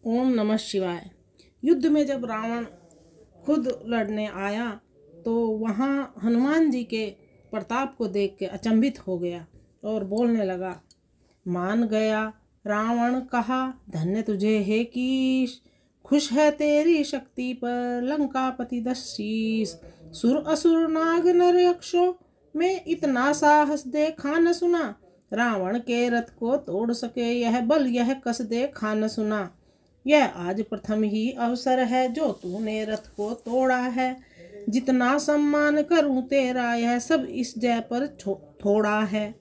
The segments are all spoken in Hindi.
ओम नमः शिवाय। युद्ध में जब रावण खुद लड़ने आया तो वहाँ हनुमान जी के प्रताप को देख के अचंभित हो गया और बोलने लगा। मान गया रावण कहा, धन्य तुझे हे कीश, खुश है तेरी शक्ति पर लंकापति 10 शीश। सुर असुर नाग नर यक्षों में इतना साहस देखा न सुना, रावण के रथ को तोड़ सके यह बल यह कस देखा न सुना। यह आज प्रथम ही अवसर है जो तूने रथ को तोड़ा है, जितना सम्मान करूं तेरा यह सब इस जय पर थोड़ा है।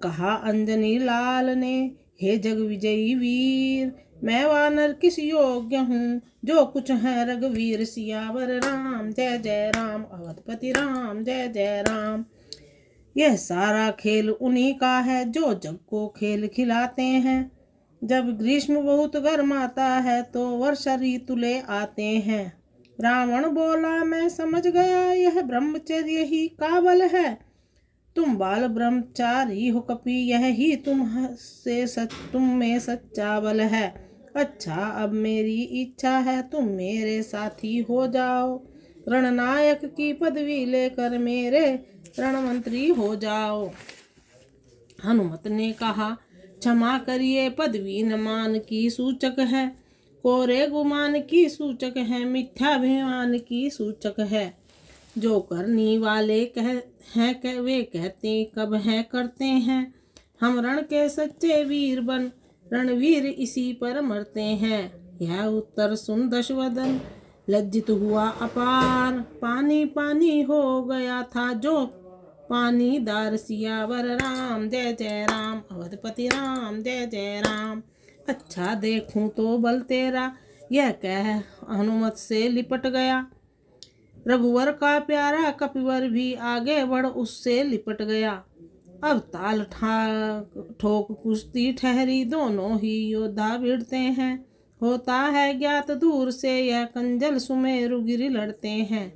कहा अंजनी लाल ने, हे जग विजयी वीर, मैं वानर किस योग्य हूँ, जो कुछ है रघुवीर। सियावर राम जय जय राम, अवधपति राम जय जय राम। यह सारा खेल उन्हीं का है जो जग को खेल खिलाते हैं। जब ग्रीष्म बहुत गर्माता है तो वर्षा ऋतु ले आते हैं। रावण बोला मैं समझ गया यह ब्रह्मचर्य ही का बल है, तुम बाल ब्रह्मचारी हो कपि यह ही तुम में सच्चा बल है। अच्छा अब मेरी इच्छा है तुम मेरे साथी हो जाओ, रणनायक की पदवी लेकर मेरे रणमंत्री हो जाओ। हनुमत ने कहा क्षमा करिए पदवी न मान की सूचक है, कोरे गुमान की सूचक है, मिथ्याभिमान की सूचक है। जो करनी वाले हैं वे कहते कब हैं करते हैं, हम रण के सच्चे वीर बन रणवीर इसी पर मरते हैं। यह उत्तर सुन दशवदन लज्जित हुआ अपार, पानी पानी हो गया था जो पानी दार। सियावर राम जय जय राम, अवधपति राम जय जय राम। अच्छा देखूं तो बल तेरा, यह कह हनुमत से लिपट गया। रघुवर का प्यारा कपिवर भी आगे बढ़ उससे लिपट गया। अब ताल ठोक कुश्ती ठहरी, दोनों ही योद्धा भिड़ते हैं। होता है ज्ञात दूर से यह कंजल सुमेरु गिरि लड़ते हैं।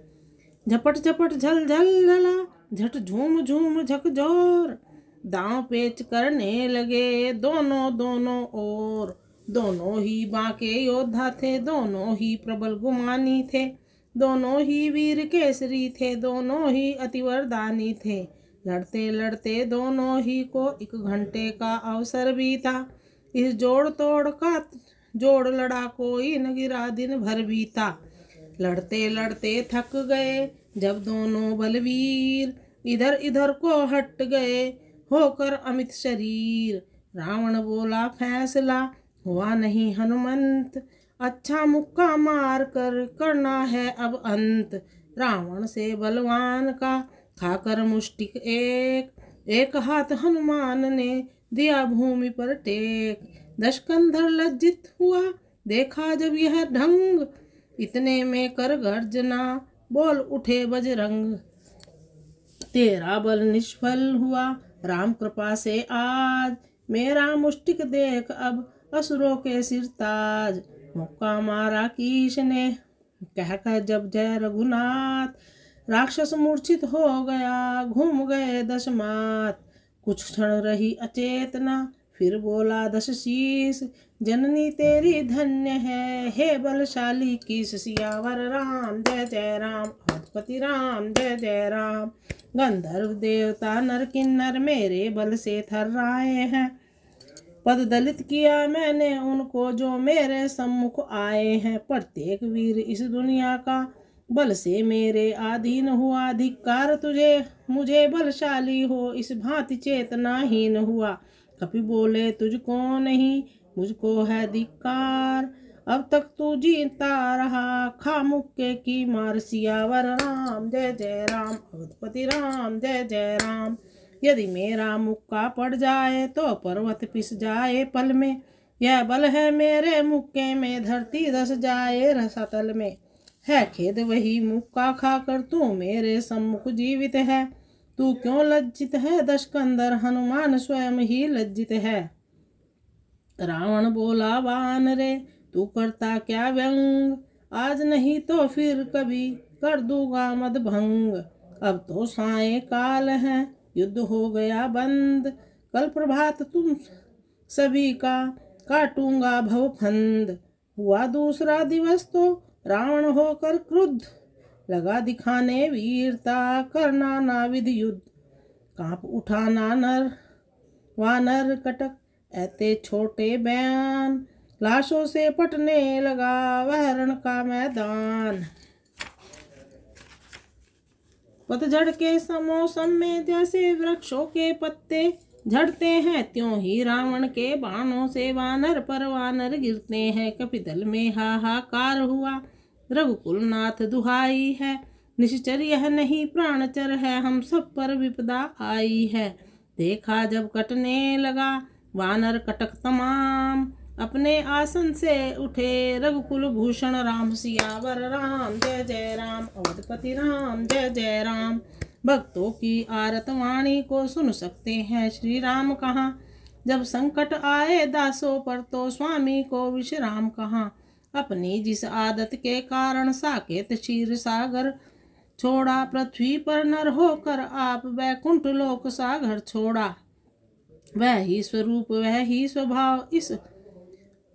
झपट झपट झल झल झला, झट झूम झूम झकझोर, दांव पेच करने लगे दोनों ओर। दोनों ही बांके योद्धा थे, दोनों ही प्रबल गुमानी थे, दोनों ही वीर केसरी थे, दोनों ही अतिवरदानी थे। लड़ते लड़ते दोनों ही को 1 घंटे का अवसर बीता, इस जोड़ तोड़ का जोड़ लड़ा कोई न गिरा दिन भर बीता। लड़ते लड़ते थक गए जब दोनों बलवीर, इधर इधर को हट गए होकर अमित शरीर। रावण बोला फैसला हुआ नहीं हनुमंत, अच्छा मुक्का मार कर करना है अब अंत। रावण से बलवान का खाकर मुष्टिक एक हाथ हनुमान ने दिया भूमि पर टेक। दशकंधर लज्जित हुआ देखा जब यह ढंग, इतने में कर गर्जना बोल उठे बजरंग। तेरा बल निष्फल हुआ राम कृपा से आज, मेरा मुष्टिक देख अब असुरों के सिरताज। मुक्का मारा कीश ने कहकर जब जय रघुनाथ, राक्षस मूर्छित हो गया घूम गए 10 मात। कुछ क्षण रही अचेतना फिर बोला 10 शीस, जननी तेरी धन्य है हे बलशाली कीस। सियावर राम जय जय राम, अवधपति राम जय जय राम। गंधर्व देवता नर किन्नर मेरे बल से थर्राए हैं, पद दलित किया मैंने उनको जो मेरे सम्मुख आए हैं। प्रत्येक वीर इस दुनिया का बल से मेरे अधीन हुआ, धिक्कार तुझे मुझे बलशाली हो इस भांति चेतनाहीन हुआ। कपि बोले तुझको नहीं मुझको है धिक्कार, अब तक तू जीता रहा खा मुक्के की मार। सियावर राम जय जय राम, अवधपति राम जय जय राम। यदि मेरा मुक्का पड़ जाए तो पर्वत पिस जाए पल में, यह बल है मेरे मुक्के में धरती धस जाए रसातल में। है खेद वही मुक्का खाकर तू मेरे सम्मुख जीवित है, तू क्यों लज्जित है दशकंधर हनुमान स्वयं ही लज्जित है। रावण बोला वानरे तू करता क्या व्यंग, आज नहीं तो फिर कभी कर दूंगा मद भंग। अब तो साय काल है युद्ध हो गया बंद, कल प्रभात तुम सभी का काटूंगा भवफंद। हुआ दूसरा दिवस तो रावण होकर क्रुद्ध, लगा दिखाने वीरता, करना नाविद युद्ध। कांप उठा नानर वानर कटक, ऐते छोटे बयान, लाशों से पटने लगा वह रण का मैदान। पतझड़ के मौसम में जैसे वृक्षों के पत्ते झड़ते हैं, त्यों ही रावण के बाणों से वानर पर वानर गिरते हैं। कपिदल में हाहाकार हुआ, रघुकुल नाथ दुहाई है, निश्चर यह नहीं प्राणचर है, हम सब पर विपदा आई है। देखा जब कटने लगा वानर कटक तमाम, अपने आसन से उठे रघुकुल भूषण राम। सियावर राम जय जय राम, अवधपति राम जय जय राम। भक्तों की आरत वाणी को सुन सकते हैं श्री राम कहाँ, जब संकट आए दासों पर तो स्वामी को विश्राम कहाँ। अपनी जिस आदत के कारण साकेत क्षीर सागर छोड़ा, पृथ्वी पर नर होकर आप वैकुंठ लोक सागर छोड़ा। वह ही स्वरूप वह ही स्वभाव इस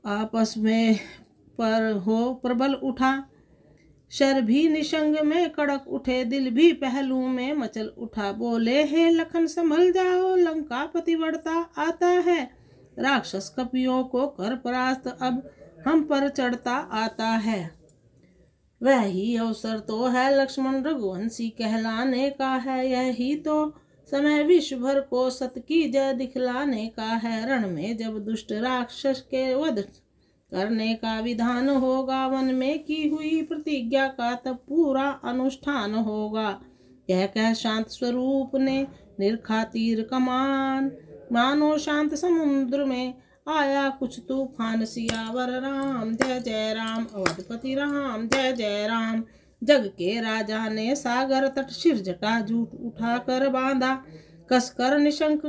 आपस में पर हो प्रबल उठा, शर भी निशंग में कड़क उठे, दिल भी पहलू में मचल उठा। बोले हे लखन संभल जाओ, लंका पति बढ़ता आता है, राक्षस कपियों को कर परास्त अब हम पर चढ़ता आता है। वह ही अवसर तो है लक्ष्मण रघुवंशी कहलाने का है, यही तो समय विश्व भर को सत की जय दिखलाने का है। रण में जब दुष्ट राक्षस के वध करने का विधान होगा, वन में की हुई प्रतिज्ञा का तब पूरा अनुष्ठान होगा। कह कह शांत स्वरूप ने निरखा तीर कमान, मानो शांत समुद्र में आया कुछ तूफान। सियावर राम जय जय राम, अवधपति राम जय जय राम। जग के राजा ने सागर तट शिर जटा जूट उठा कर बांधा, कसकर निशंक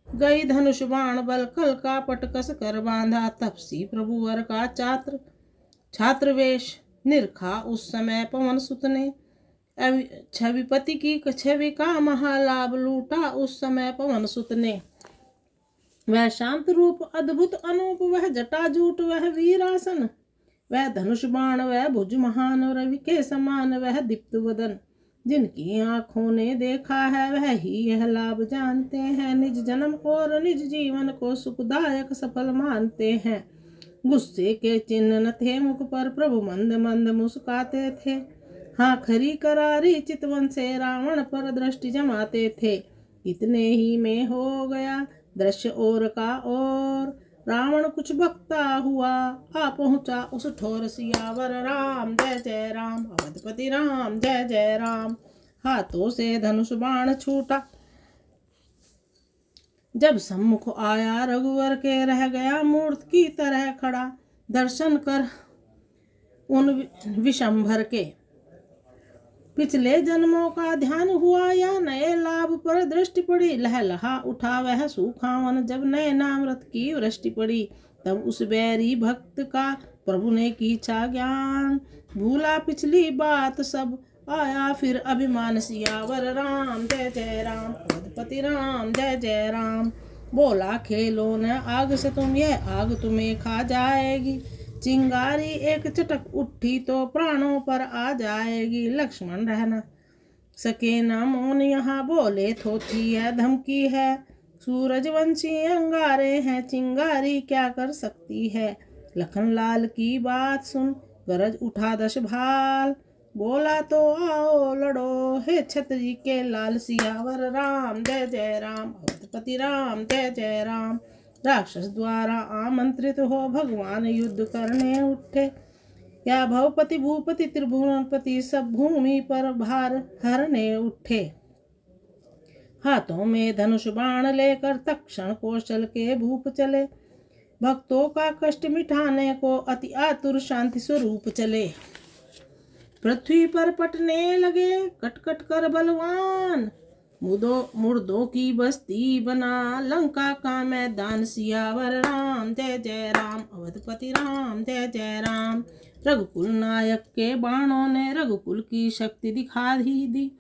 गई धनुष बाण बल कल का पट कस कर बांधा। तपसी प्रभुवर का छात्र वेश निरखा उस समय पवन सुत ने, छविपति की छवि का महालाभ लूटा उस समय पवन सुत ने। वह शांत रूप अद्भुत अनूप, वह जटाजूट वह वीरासन, वह धनुष बाण वह भुज महान, रवि के समान वह दीप्त वदन। जिनकी आंखों ने देखा है वह ही यह लाभ जानते हैं, निज जन्म और निज जीवन को सुखदायक सफल मानते हैं। गुस्से के चिन्ह न थे मुख पर, प्रभु मंद मंद मुस्काते थे, हाँ खरी करारी चितवन से रावण पर दृष्टि जमाते थे। इतने ही में हो गया दृश्य और का और, रावण कुछ बकता हुआ आ पहुंचा उस ठोर। सियावर राम जय जय राम, अवधपति राम जय जय राम। हाथों से धनुष बाण छूटा जब सम्मुख आया, रघुवर के रह गया मूर्त की तरह खड़ा। दर्शन कर उन विशंभर के पिछले जन्मों का ध्यान हुआ, या नए लाभ पर दृष्टि पड़ी। लहलहा उठा वह सूखावन जब नए नामृत की वृष्टि पड़ी। तब उस बैरी भक्त का प्रभु ने कीछा ज्ञान, भूला पिछली बात सब आया फिर अभिमान। सियावर राम जय जय राम, अवधपति राम जय जय राम। बोला खेलो न आग से तुम, यह आग तुम्हें खा जाएगी। चिंगारी एक चटक उठी तो प्राणों पर आ जाएगी। लक्ष्मण रह न सके न मौन यहाँ, बोले थोथी है धमकी है, सूरजवंशी अंगारे हैं, चिंगारी क्या कर सकती है। लखन लाल की बात सुन गरज उठा दश भाल, बोला तो आओ लड़ो हे छतरी के लाल। सियावर राम जय जय राम, अवधपति राम जय जय राम। राक्षस द्वारा आमंत्रित हो भगवान युद्ध करने उठे, या भवपति भूपति त्रिभुवनपति सब भूमि पर भार हरने उठे। हाथों में धनुष बाण लेकर तक्षण कौशल के भूप चले, भक्तों का कष्ट मिटाने को अति आतुर शांति स्वरूप चले। पृथ्वी पर पटने लगे कटकट कर बलवान, मुर्दों की बस्ती बना लंका का मैदान। सियावर राम जय जय राम, अवधपति राम जय जय राम। रघुकुल नायक के बाणों ने रघुकुल की शक्ति दिखा ही दी,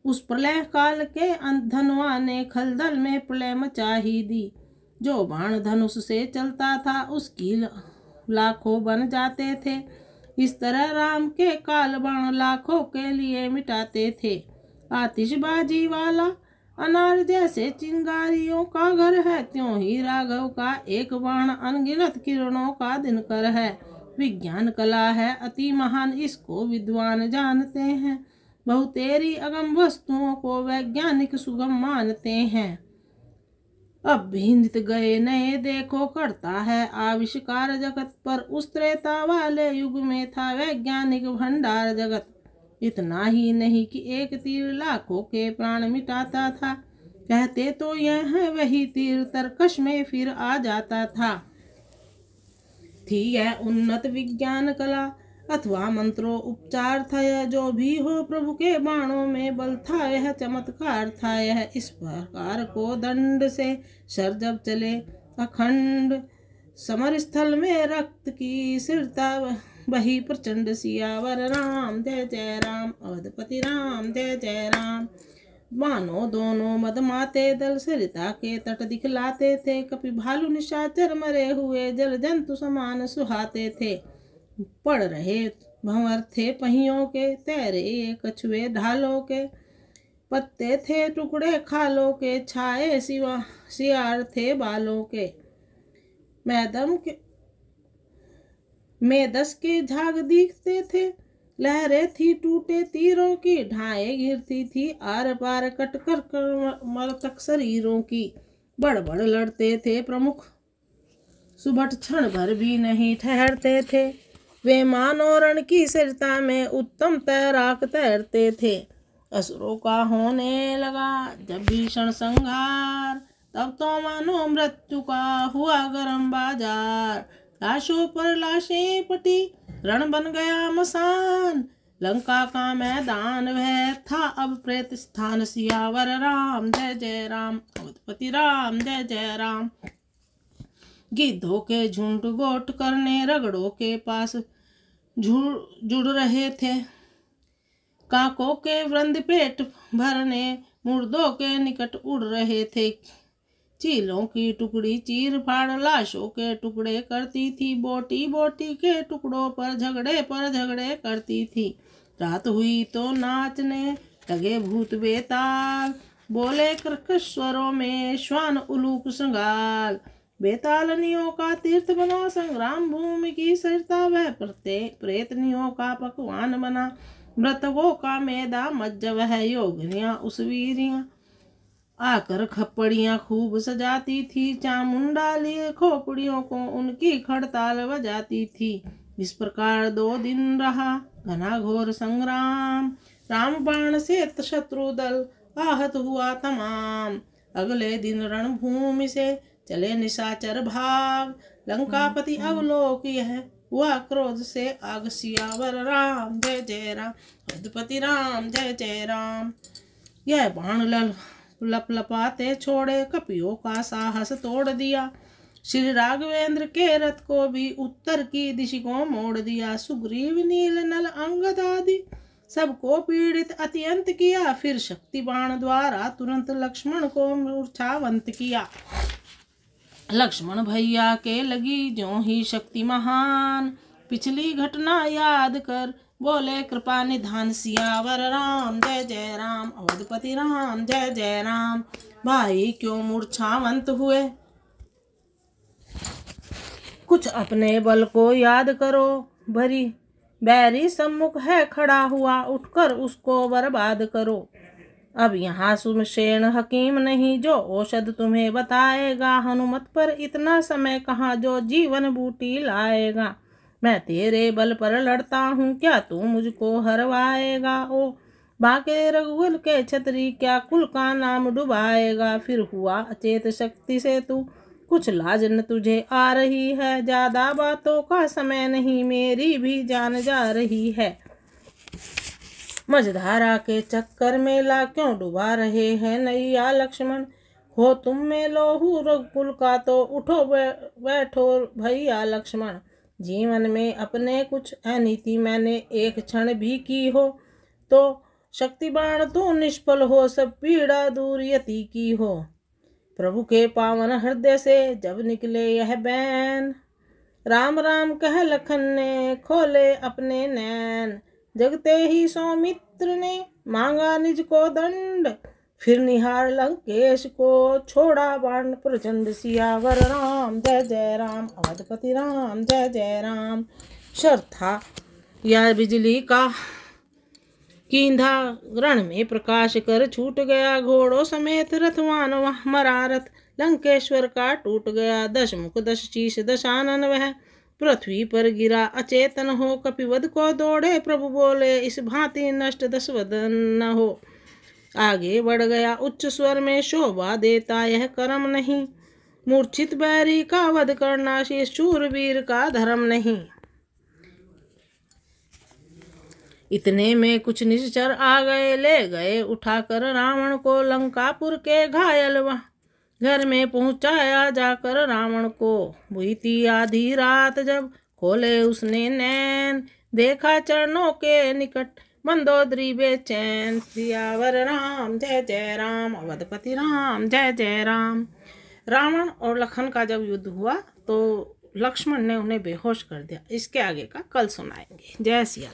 उस प्रलय काल के धनवा ने खलदल में प्रलय मचा ही दी। जो बाण धनुष से चलता था उसकी लाखों बन जाते थे। इस तरह राम के काल बाण लाखों के लिए मिटाते थे। आतिशबाजी वाला अनार जैसे चिंगारियों का घर है, त्यों ही राघव का एक बाण अनगिनत किरणों का दिनकर है। विज्ञान कला है अति महान, इसको विद्वान जानते हैं। बहुतेरी अगम वस्तुओं को वैज्ञानिक सुगम मानते हैं। अब भी नित गए नए देखो करता है आविष्कार जगत पर। उस त्रेता वाले युग में था वैज्ञानिक भंडार जगत। इतना ही नहीं कि एक तीर लाखों के प्राण मिटाता था। कहते तो यह है वही तीर तरकश में फिर आ जाता था। थी यह उन्नत विज्ञान कला अथवा मंत्रो उपचार था यह, जो भी हो प्रभु के बाणों में बल था यह, चमत्कार था यह। इस प्रकार को दंड से शर जब चले अखंड, समर स्थल में रक्त की सिरता वही प्रचंड। सियावर राम जय जय राम, अवधपति राम जय जय राम। मानो दोनों मदमाते दल सरिता के तट दिखलाते थे। कपि भालू निशाचर मरे हुए जल जंतु समान सुहाते थे। पड़ रहे भंवर थे पहियों के, तैरे कछुए ढालों के। पत्ते थे टुकड़े खालों के, छाए सियार थे बालों के। मेदस के झाग दिखते थे, लहरें थी टूटे तीरों की। ढाएं गिरती थी आर पार कटकर मरतक शरीरों की। बड़बड़ लड़ते थे प्रमुख, सुबह क्षण भर भी नहीं ठहरते थे। वे मानो रण की सरिता में उत्तम तैराक तैरते थे। असुरों का होने लगा जब भीषण संहार, तब तो मानो मृत्यु का हुआ गरम बाजार। लाशों पर लाशें पटी, रण बन गया मसान। लंका का मैदान वह था अब प्रेत स्थान। सियावर राम जय जय राम, अवधपति राम जय जय राम। गिद्धों के झुंड गोट करने रगड़ों के पास जुड़ रहे थे। काकों के वृंद पेट भरने मुर्दों के निकट उड़ रहे थे। चीलों की टुकड़ी चीर फाड़ लाशों के टुकड़े करती थी। बोटी बोटी के टुकड़ों पर झगड़े करती थी। रात हुई तो नाचने लगे भूत बेताल, बोले कर्कश स्वरों में श्वान उलूक श्रृंगाल। बेतालनियों का तीर्थ बना संग्राम भूमि की सरिता, वह प्रेतनियों का पकवान बना। मृतकों का मैदा मज्जा वह योगिनियां उस वीरियां। आकर खप्पड़ियां खूब सजाती थी, चामुंडा लिए खोपड़ियों को उनकी खड़ताल बजाती थी। इस प्रकार 2 दिन रहा घना घोर संग्राम। राम बाण से शत्रु दल आहत हुआ तमाम। अगले दिन रणभूमि से चले निशाचर भाग। लंकापति अवलोक यह हुआ क्रोध से आग। सियावर राम जय जय राम, अवधपति राम जय जय राम। यह बाण लपलपाते छोड़े, कपियों का साहस तोड़ दिया। श्री राघवेंद्र के रथ को भी उत्तर की दिशा को मोड़ दिया। सुग्रीव नील नल अंगद आदि सबको पीड़ित अत्यंत किया। फिर शक्ति बाण द्वारा तुरंत लक्ष्मण को मूर्छावंत किया। लक्ष्मण भैया के लगी ज्यों ही शक्ति महान। पिछली घटना याद कर बोले कृपा निधान। सियावर राम जय जय राम, अवधपति राम जय जय राम। भाई क्यों मूर्छावंत हुए, कुछ अपने बल को याद करो। बैरी सम्मुख है खड़ा हुआ, उठकर उसको बर्बाद करो। अब यहाँ सुमशेन हकीम नहीं जो औषध तुम्हें बताएगा। हनुमत पर इतना समय कहाँ जो जीवन बूटी लाएगा। मैं तेरे बल पर लड़ता हूँ, क्या तू मुझको हरवाएगा। ओ बाके रघुकुल के छतरी, क्या कुल का नाम डुबाएगा। फिर हुआ अचेत शक्ति से तू, कुछ लाज न तुझे आ रही है। ज्यादा बातों का समय नहीं, मेरी भी जान जा रही है। मझधारा के चक्कर में ला क्यों डुबा रहे हैं नैया लक्ष्मण। हो तुम में लोहू रघुकुल का, तो उठो बैठो भैया लक्ष्मण। जीवन में अपने कुछ अनीति मैंने एक क्षण भी की हो, तो शक्ति बाण तू निष्फल हो, सब पीड़ा दूर यति की हो। प्रभु के पावन हृदय से जब निकले यह बैन, राम राम कह लखन ने खोले अपने नैन, जगते ही सौमित्र ने मांगा निज को दंड, फिर निहार लंकेश को छोड़ा बाण प्रचंड। सियावर राम जय जय राम, अवधपति राम जय जय राम। शर था या बिजली का कींधा, रण में प्रकाश कर छूट गया, घोड़ों समेत रथवान वह मरा रथ। लंकेश्वर का टूट गया 10 मुख 10 शीश 10 आनन, वह पृथ्वी पर गिरा अचेतन हो। कपिवध को दौड़े प्रभु बोले, इस भांति नष्ट 10 वदन न हो। आगे बढ़ गया उच्च स्वर में, शोभा देता यह कर्म नहीं, मूर्छित बैरी का वध करना शेष शूरवीर का धर्म नहीं। इतने में कुछ निश्चर आ गए, ले गए उठाकर रावण को, लंकापुर के घायल वह घर में पहुंचाया जाकर रावण को। बीती आधी रात जब खोले उसने नैन, देखा चरणों के निकट मंदोदरी बेचैन। सियावर राम जय जय राम, अवधपति राम जय जय राम। रावण और लखन का जब युद्ध हुआ तो लक्ष्मण ने उन्हें बेहोश कर दिया। इसके आगे का कल सुनाएंगे। जय सिया।